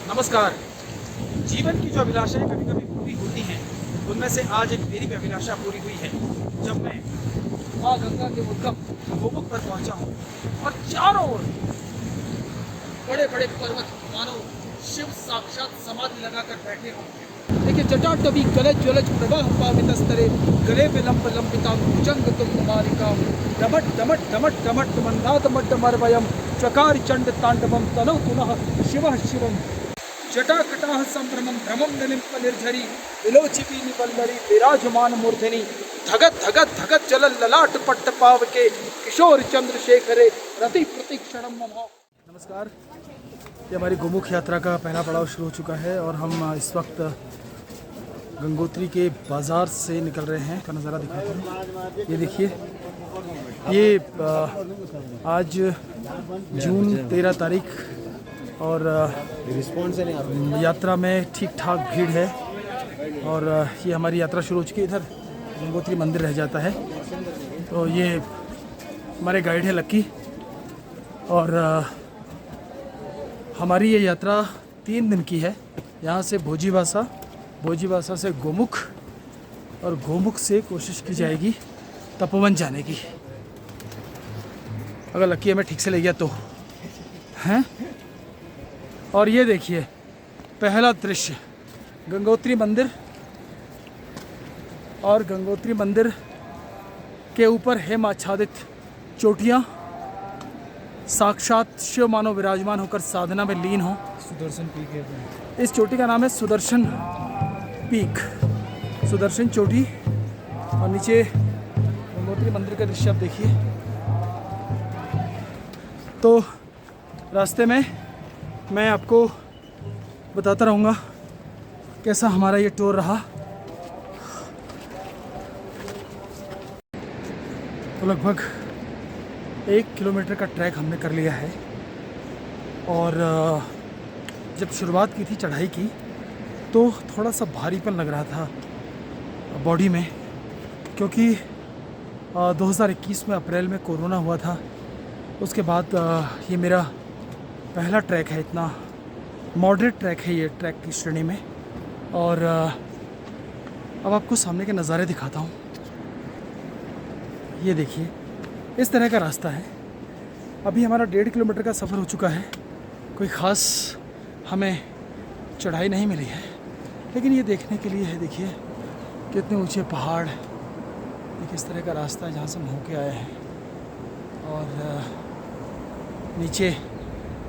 नमस्कार। जीवन की जो अभिलाषाएं कभी कभी पूरी होती हैं, उनमें से आज एक मेरी भी अभिलाषा पूरी हुई है जब मैं माँ गंगा के उद्गम गोमुख पर पहुंचा हूँ और चारों ओर बड़े बड़े पर्वत मानो शिव साक्षात समाधि लगाकर बैठे हों। देखिए, जटाटवी गलज ज्वलज प्रवाह पावितस्तरे गले विलंब लंबिता भुजंग तुम कुमारिका डमट डमट डमट डमट मंदात मड्डमर्वयम चकार चंड तांडवम तनौ पुनः शिवः शिवम जटाकटाह संभ्रमं भ्रमं निलिम्प निर्झरी विलोचिपी निवल्लरी विराजमान मूर्धनि धगत धगत धगत जलल ललाट पट्ट पावके किशोर चंद्रशेखरे रति प्रतिक्षणम मम। नमस्कार। ये हमारी गोमुख यात्रा का पहला पड़ाव शुरू हो चुका है और हम इस वक्त गंगोत्री के बाज़ार से निकल रहे हैं। का नज़ारा दिखाता हूँ। ये देखिए, ये आज जून 13 तारीख और यात्रा में ठीक ठाक भीड़ है और ये हमारी यात्रा शुरू हो चुकी है। इधर गंगोत्री मंदिर रह जाता है। तो ये हमारे गाइड है लक्की और हमारी ये यात्रा 3 दिन की है। यहाँ से भोजीवासा से गोमुख और गोमुख से कोशिश की जाएगी तपोवन जाने की, अगर लक्की हमें ठीक से ले गया तो हैं। और ये देखिए पहला दृश्य गंगोत्री मंदिर, और गंगोत्री मंदिर के ऊपर हेम आच्छादित चोटियाँ, साक्षात शिव मानव विराजमान होकर साधना में लीन हो। सुदर्शन पीक है। इस चोटी का नाम है सुदर्शन पीक, सुदर्शन चोटी। और नीचे गंगोत्री मंदिर का दृश्य आप देखिए। तो रास्ते में मैं आपको बताता रहूँगा कैसा हमारा ये टूर रहा। तो लगभग 1 किलोमीटर का ट्रैक हमने कर लिया है और जब शुरुआत की थी चढ़ाई की तो थोड़ा सा भारीपन लग रहा था बॉडी में, क्योंकि 2021 में अप्रैल में कोरोना हुआ था। उसके बाद ये मेरा पहला ट्रैक है, इतना मॉडरेट ट्रैक है ये ट्रैक की श्रेणी में। और अब आपको सामने के नज़ारे दिखाता हूँ। ये देखिए, इस तरह का रास्ता है। अभी हमारा 1.5 किलोमीटर का सफ़र हो चुका है। कोई ख़ास हमें चढ़ाई नहीं मिली है, लेकिन ये देखने के लिए है। देखिए कितने ऊंचे पहाड़, एक इस तरह का रास्ता है जहाँ से हम होके आए हैं। और नीचे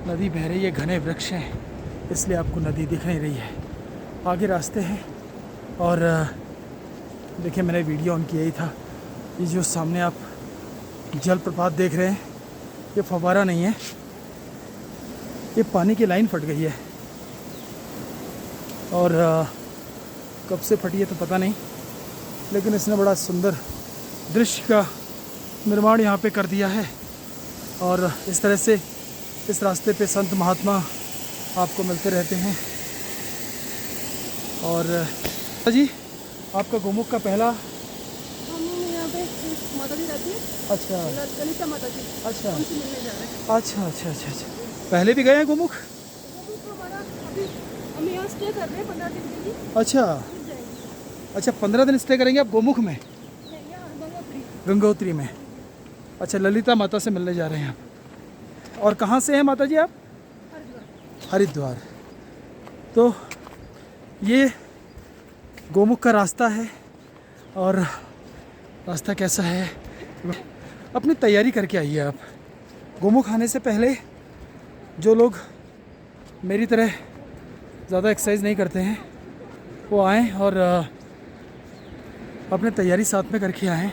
नदी बह रही है, घने वृक्ष हैं इसलिए आपको नदी दिख नहीं रही है। आगे रास्ते हैं और देखिए मैंने वीडियो ऑन किया ही था। ये जो सामने आप जलप्रपात देख रहे हैं, ये फव्वारा नहीं है, ये पानी की लाइन फट गई है। और कब से फटी है तो पता नहीं, लेकिन इसने बड़ा सुंदर दृश्य का निर्माण यहाँ पे कर दिया है। और इस तरह से इस रास्ते पे संत महात्मा आपको मिलते रहते हैं। और जी, आपका गोमुख का पहला यहाँ पे माता जी रहती है। अच्छा, ललिता माता जी। अच्छा उनसे मिलने जा रहे हैं। अच्छा अच्छा अच्छा अच्छा, पहले भी गए हैं गोमुख? तो हमारा अभी हम यहाँ स्टे कर रहे हैं 15 दिन के लिए। अच्छा फिर जाएंगे। अच्छा, 15 दिन स्टे करेंगे आप गोमुख में? नहीं, यहाँ गंगोत्री। गंगोत्री में। अच्छा, ललिता माता से मिलने जा रहे हैं आप। और कहाँ से हैं माता जी आप? हरिद्वार। तो ये गोमुख का रास्ता है। और रास्ता कैसा है, अपनी तैयारी करके आइए आप। गोमुख आने से पहले जो लोग मेरी तरह ज़्यादा एक्सरसाइज नहीं करते हैं वो आएँ और अपने तैयारी साथ में करके आएँ।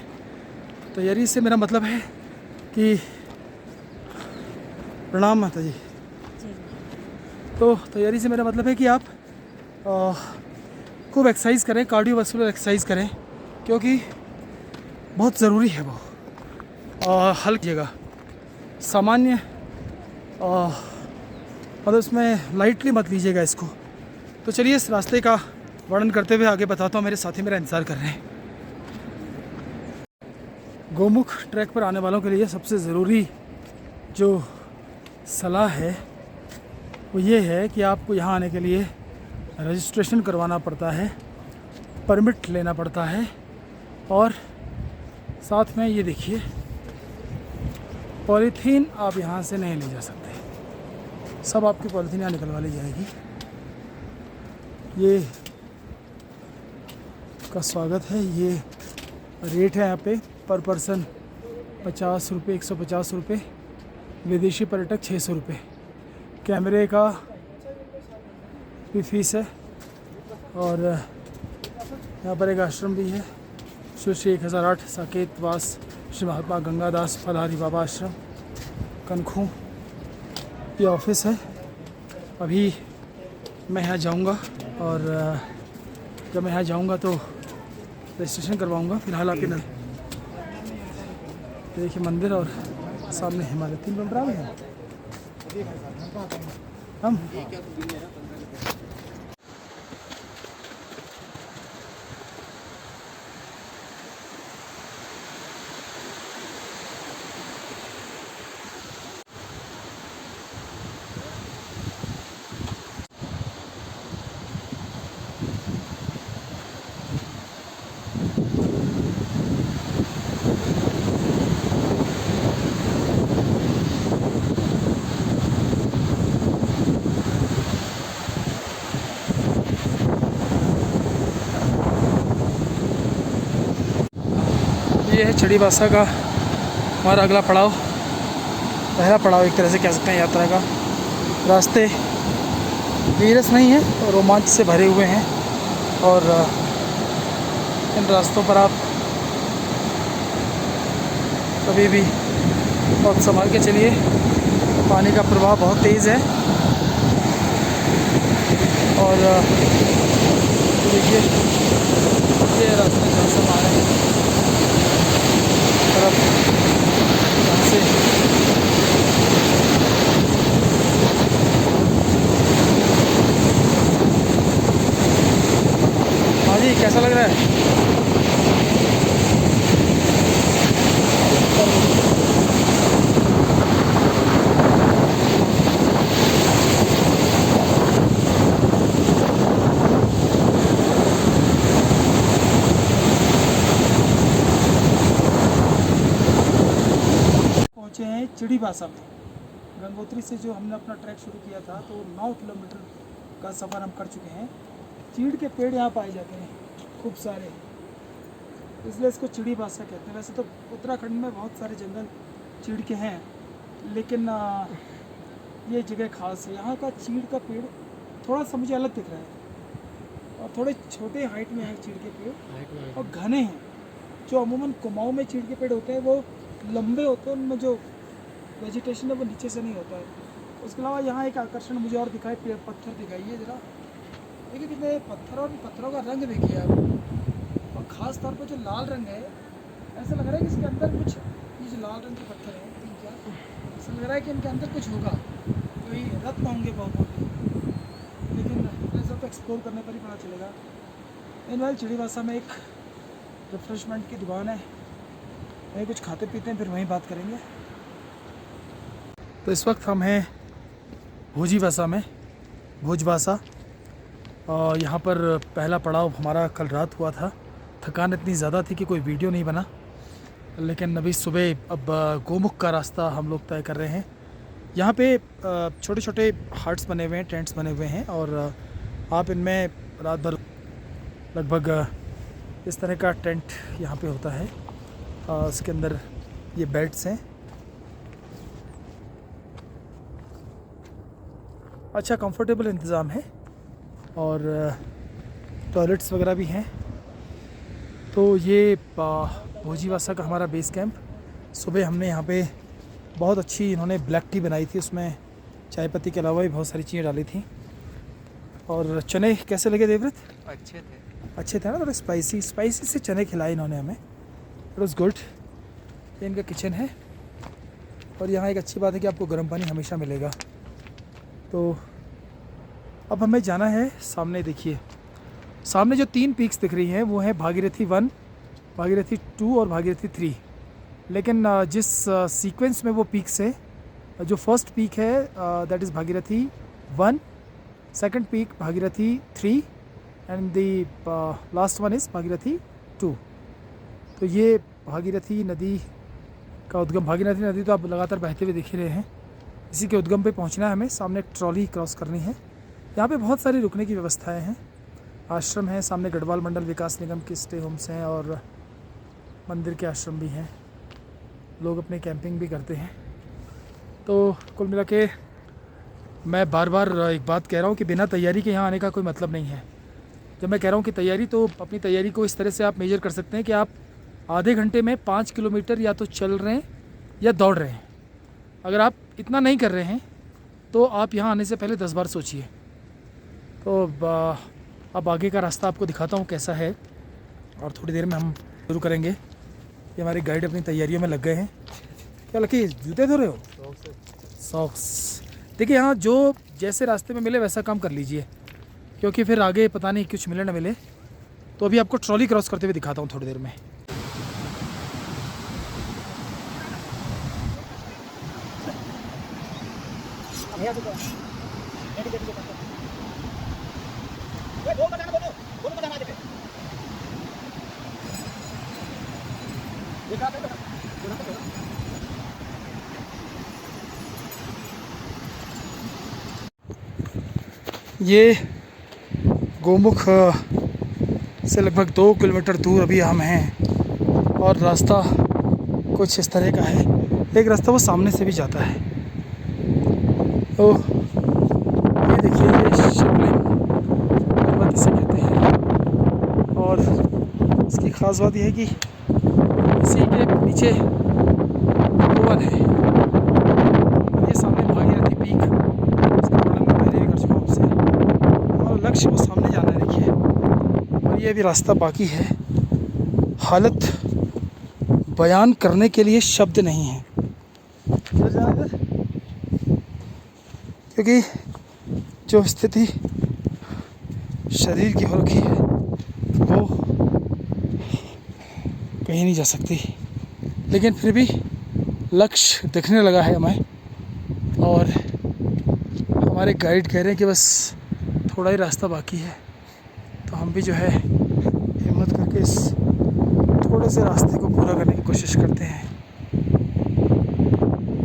तैयारी से मेरा मतलब है कि प्रणाम माता जी। तो तैयारी से मेरा मतलब है कि आप खूब एक्सरसाइज करें, कार्डियोवैस्कुलर एक्सरसाइज करें, क्योंकि बहुत ज़रूरी है वो। हल्की जगह सामान्य मतलब इसमें लाइटली मत लीजिएगा इसको। तो चलिए इस रास्ते का वर्णन करते हुए आगे बताता हूँ। मेरे साथी मेरा इंतज़ार कर रहे हैं। गोमुख ट्रैक पर आने वालों के लिए सबसे ज़रूरी जो सलाह है वो ये है कि आपको यहाँ आने के लिए रजिस्ट्रेशन करवाना पड़ता है, परमिट लेना पड़ता है, और साथ में ये देखिए पॉलीथीन आप यहाँ से नहीं ले जा सकते, सब आपकी पॉलीथीन यहाँ निकलवा ली जाएगी। ये का स्वागत है। ये रेट है यहाँ पे पर पर्सन 50 रुपये, 150 रुपये, विदेशी पर्यटक 600 रुपये। कैमरे का भी फीस है। और यहाँ पर एक आश्रम भी है, श्री 1008 साकेत वास श्री महात्मा गंगादास फलहारी बाबा आश्रम, कनखू। ये ऑफिस है। अभी मैं यहाँ जाऊँगा और जब मैं यहाँ जाऊँगा तो रजिस्ट्रेशन करवाऊँगा। फिलहाल आपके न देखिए मंदिर और सामने हिमालय 3 किलोमीटर आ गए हैं हम। ये है चिड़ीबासा का हमारा अगला पड़ाव, पहला पड़ाव एक तरह से कह सकते हैं यात्रा का। रास्ते नीरस नहीं है और रोमांच से भरे हुए हैं, और इन रास्तों पर आप कभी भी बहुत संभाल के चलिए। पानी का प्रवाह बहुत तेज़ है। और देखिए ये रास्ते जहाँ से आ रहे हैं तरफ, यहाँ से हाँ जी, कैसा लग रहा है? पहुँचे हैं चिड़ीबासा में। गंगोत्री से जो हमने अपना ट्रैक शुरू किया था तो 9 किलोमीटर का सफ़र हम कर चुके हैं। चीड़ के पेड़ यहाँ पाए जाते हैं खूब सारे, इसलिए इसको चिड़ीबासा कहते हैं। वैसे तो उत्तराखंड में बहुत सारे जंगल चीड़ के हैं, लेकिन ये जगह खास है। यहाँ का चीड़ का पेड़ थोड़ा सा मुझे अलग दिख रहा है, और थोड़े छोटे हाइट में है चीड़ के पेड़, और घने हैं। जो अमूमन कुमाऊँ में चीड़ के पेड़ होते हैं वो लंबे होते हैं, उनमें जो वेजिटेशन है वो नीचे से नहीं होता है। उसके अलावा यहाँ एक आकर्षण मुझे और दिखाई, पत्थर दिखाइए ज़रा। देखिए कितने पत्थर, और पत्थरों का रंग देखिए आप, और ख़ास तौर पर जो लाल रंग है, ऐसा लग रहा है कि इसके अंदर कुछ, ये जो लाल रंग के पत्थर हैं 3-4, ऐसा लग रहा है कि इनके अंदर कुछ होगा, कोई रत्न होंगे बहुत मोटे, लेकिन ये सब तो एक्सप्लोर करने पर ही पता चलेगा। इन चिड़ीबासा में एक रिफ्रेशमेंट की दुकान है, वहीं कुछ खाते पीते हैं, फिर वहीं बात करेंगे। तो इस वक्त हम हैं भोजीबासा में, भोजबासा। और यहाँ पर पहला पड़ाव हमारा कल रात हुआ था। थकान इतनी ज़्यादा थी कि कोई वीडियो नहीं बना, लेकिन अभी सुबह अब गोमुख का रास्ता हम लोग तय कर रहे हैं। यहाँ पे छोटे छोटे हट्स बने हुए हैं, टेंट्स बने हुए हैं, और आप इनमें रात भर लगभग इस तरह का टेंट यहाँ पे होता है। इसके अंदर ये बेड्स हैं, अच्छा कंफर्टेबल इंतज़ाम है, और टॉयलेट्स वगैरह भी हैं। तो ये भोजीबासा का हमारा बेस कैंप। सुबह हमने यहाँ पे बहुत अच्छी इन्होंने ब्लैक टी बनाई थी, उसमें चाय पत्ती के अलावा भी बहुत सारी चीज़ें डाली थी। और चने कैसे लगे देवव्रत? अच्छे थे ना, थोड़े स्पाइसी से चने खिलाए इन्होंने हमें, इट वॉज गुड। ये इनका किचन है, और यहाँ एक अच्छी बात है कि आपको गर्म पानी हमेशा मिलेगा। तो अब हमें जाना है सामने। देखिए सामने जो 3 पीक्स दिख रही हैं वो हैं भागीरथी 1, भागीरथी 2 और भागीरथी 3। लेकिन जिस सीक्वेंस में वो पीक्स है, जो फर्स्ट पीक है that is Bhagirathi 1, second peak Bhagirathi 3 and the last one is Bhagirathi 2। तो ये भागीरथी नदी का उद्गम, भागीरथी नदी तो आप लगातार बहते हुए देख ही रहे हैं। इसी के उद्गम पे पहुंचना है हमें। सामने एक ट्रॉली क्रॉस करनी है। यहाँ पे बहुत सारी रुकने की व्यवस्थाएं हैं, आश्रम हैं, सामने गढ़वाल मंडल विकास निगम के स्टे होम्स हैं और मंदिर के आश्रम भी हैं। लोग अपने कैंपिंग भी करते हैं। तो कुल मिला के मैं बार बार एक बात कह रहा हूँ कि बिना तैयारी के यहाँ आने का कोई मतलब नहीं है। जब मैं कह रहा हूँ कि तैयारी, तो अपनी तैयारी को इस तरह से आप मेजर कर सकते हैं कि आप आधे घंटे में 5 किलोमीटर या तो चल रहे हैं या दौड़ रहे हैं। अगर आप इतना नहीं कर रहे हैं तो आप यहाँ आने से पहले 10 बार सोचिए। तो अब आगे का रास्ता आपको दिखाता हूँ कैसा है, और थोड़ी देर में हम शुरू करेंगे। ये हमारे गाइड अपनी तैयारियों में लग गए हैं। क्या लकी, जूते धो रहे हो? सॉक्स। देखिए, यहाँ जो जैसे रास्ते में मिले वैसा काम कर लीजिए, क्योंकि फिर आगे पता नहीं कुछ मिले ना मिले। तो अभी आपको ट्रॉली क्रॉस करते हुए दिखाता हूँ थोड़ी देर में। ये गोमुख से लगभग 2 किलोमीटर दूर अभी हम हैं, और रास्ता कुछ इस तरह का है। एक रास्ता वो सामने से भी जाता है। तो ये देखिए, ये शिवलिंग भगवती से कहते हैं, और इसकी ख़ास बात यह है कि इसी के नीचे गोवन है। ये सामने भागीरथी पीक, इसका वर्णन मैं पहले भी कर चुका हूँ आपसे। हमारा लक्ष्य वो सामने जाना है, देखिए। और ये अभी रास्ता बाकी है। हालत बयान करने के लिए शब्द नहीं है, क्योंकि जो स्थिति शरीर की हो रखी है वो कहीं नहीं जा सकती। लेकिन फिर भी लक्ष्य दिखने लगा है हमें, और हमारे गाइड कह रहे हैं कि बस थोड़ा ही रास्ता बाकी है। तो हम भी जो है हिम्मत करके इस थोड़े से रास्ते को पूरा करने की कोशिश करते हैं।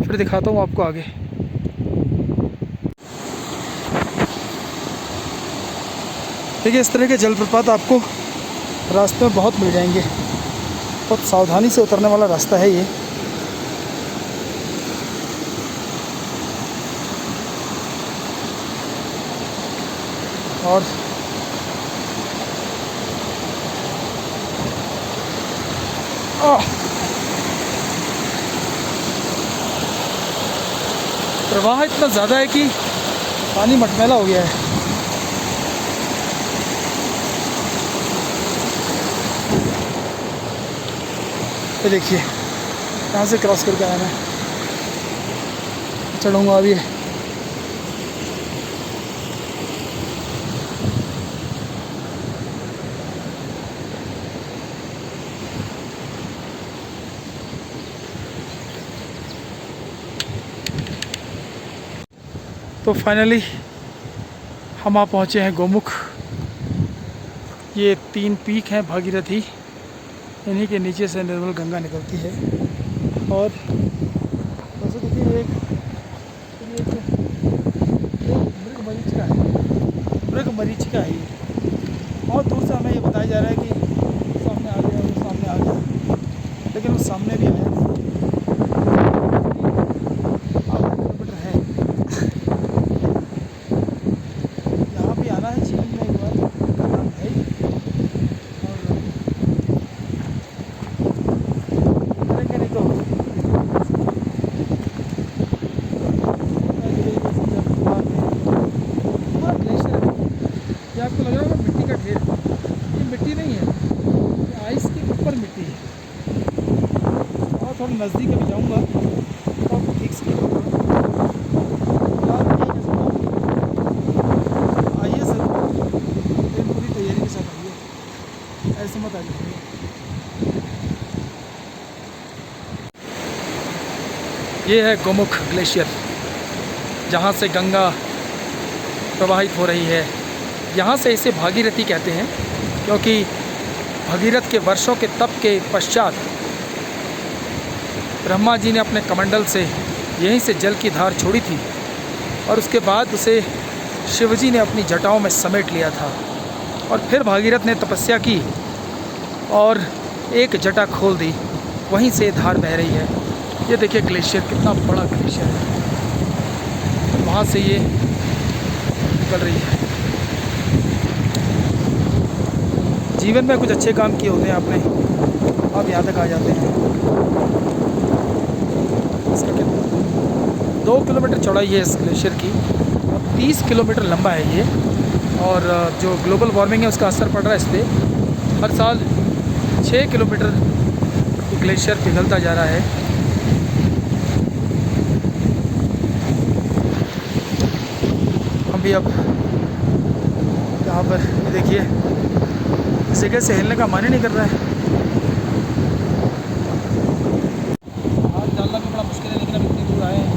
फिर दिखाता हूँ आपको आगे। देखिए, इस तरह के जलप्रपात आपको रास्ते में बहुत मिल जाएंगे। बहुत सावधानी से उतरने वाला रास्ता है ये। और प्रवाह इतना ज़्यादा है कि पानी मटमैला हो गया है। ये देखिए, यहाँ से क्रॉस करके आया मैं, चढ़ूँगा अभी। तो फाइनली हम आ पहुँचे हैं गोमुख। ये 3 पीक हैं भागीरथी, इन्हीं के नीचे से निर्मल गंगा निकलती है। और वैसे देखिए, एक मरीचिका है ये। बहुत दूर से हमें ये बताया जा रहा है कि सामने आ गया, वो सामने आ गया, लेकिन वो सामने भी है। यहाँ भी आना है जीवन में एक बार, करना है। आपको लग रहा होगा मिट्टी का ढेर, ये मिट्टी नहीं है, ये आइस के ऊपर मिट्टी है। और थोड़ा नज़दीक अभी जाऊंगा तो आपको ठीक से आइए ज़रूर, लेकिन पूरी तैयारी के साथ आइए, ऐसे मत आइए। ये है गोमुख ग्लेशियर, जहाँ से गंगा प्रवाहित हो रही है। यहाँ से इसे भागीरथी कहते हैं, क्योंकि भगीरथ के वर्षों के तप के पश्चात ब्रह्मा जी ने अपने कमंडल से यहीं से जल की धार छोड़ी थी और उसके बाद उसे शिवजी ने अपनी जटाओं में समेट लिया था। और फिर भागीरथ ने तपस्या की और एक जटा खोल दी, वहीं से धार बह रही है। ये देखिए ग्लेशियर, कितना बड़ा ग्लेशियर है, वहाँ से ये निकल रही है। जीवन में कुछ अच्छे काम किए होते हैं आपने, आप यहाँ तक आ जाते हैं। इसका कितना 2 किलोमीटर चौड़ाई है इस ग्लेशियर की और 30 किलोमीटर लंबा है ये। और जो ग्लोबल वार्मिंग है उसका असर पड़ रहा है इस पर। हर साल 6 किलोमीटर ग्लेशियर पिघलता जा रहा है। हम भी अब यहाँ पर देखिए, इस जगह से हिलने का मन ही नहीं कर रहा है। हाथ डालना भी बड़ा मुश्किल है, लेकिन अब इतनी दूर आए हैं।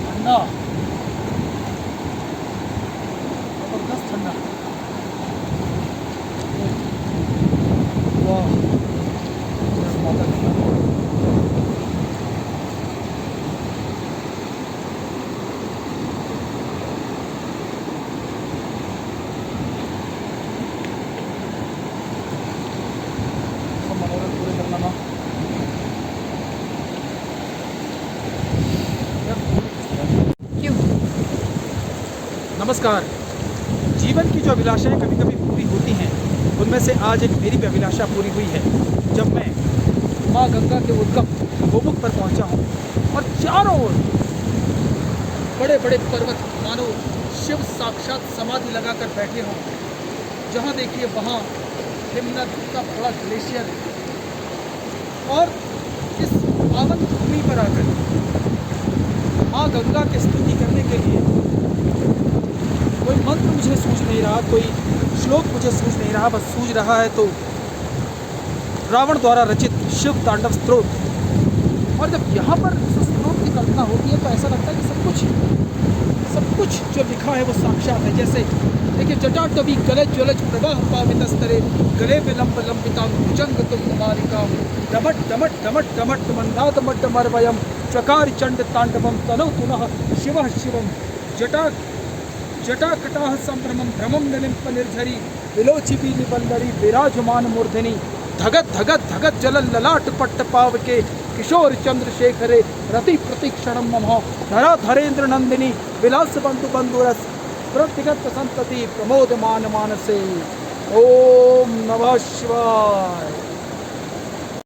ठंडा, जबरदस्त ठंडा। वाह, माता गंगा। मनोरम पूरे करना ना। नमस्कार। जीवन की जो अभिलाषाएं कभी कभी पूरी होती हैं, उनमें से आज एक मेरी भी अभिलाषा पूरी हुई है, जब मैं माँ गंगा के उद्गम गोमुख पर पहुंचा हूं और चारों ओर बड़े बड़े पर्वत मानो शिव साक्षात समाधि लगाकर बैठे हों। जहाँ देखिए वहाँ हिमनद का बड़ा ग्लेशियर है। और इस पावन भूमि पर आकर माँ गंगा की स्तुति करने के लिए कोई मंत्र मुझे सूझ नहीं रहा, कोई श्लोक मुझे सूझ नहीं रहा, बस सूझ रहा है तो रावण द्वारा रचित शिव तांडव स्तोत्र। और जब यहाँ पर इस स्तोत्र की कल्पना होती है तो ऐसा लगता है कि सब कुछ जो लिखा है वो साक्षात है। जैसे देखिए, जटाटवी गलज ज्वलज प्रवाह पावितस्तरे गले विलंब लंबिता भुजंग तुम कुमारिका डमट डमट डमट डमट मंदात मड्डमर्वयम चकार चंड तांडवम तनौ पुनः शिवः शिवम जटाकटाह संभ्रमं भ्रमं निलिम्प निर्झरी विलोचिपी निबल्लरी विराजमान मूर्धनि धगत धगत धगत जल ललाट पट्ट पावके किशोर चंद्रशेखरे रति प्रतिक्षणं मम धरा धरेन्द्र नंदिनी विलास बंधु बंधुरस प्रतिगत संतति प्रमोदमान मानसे। ओम नमः शिवाय।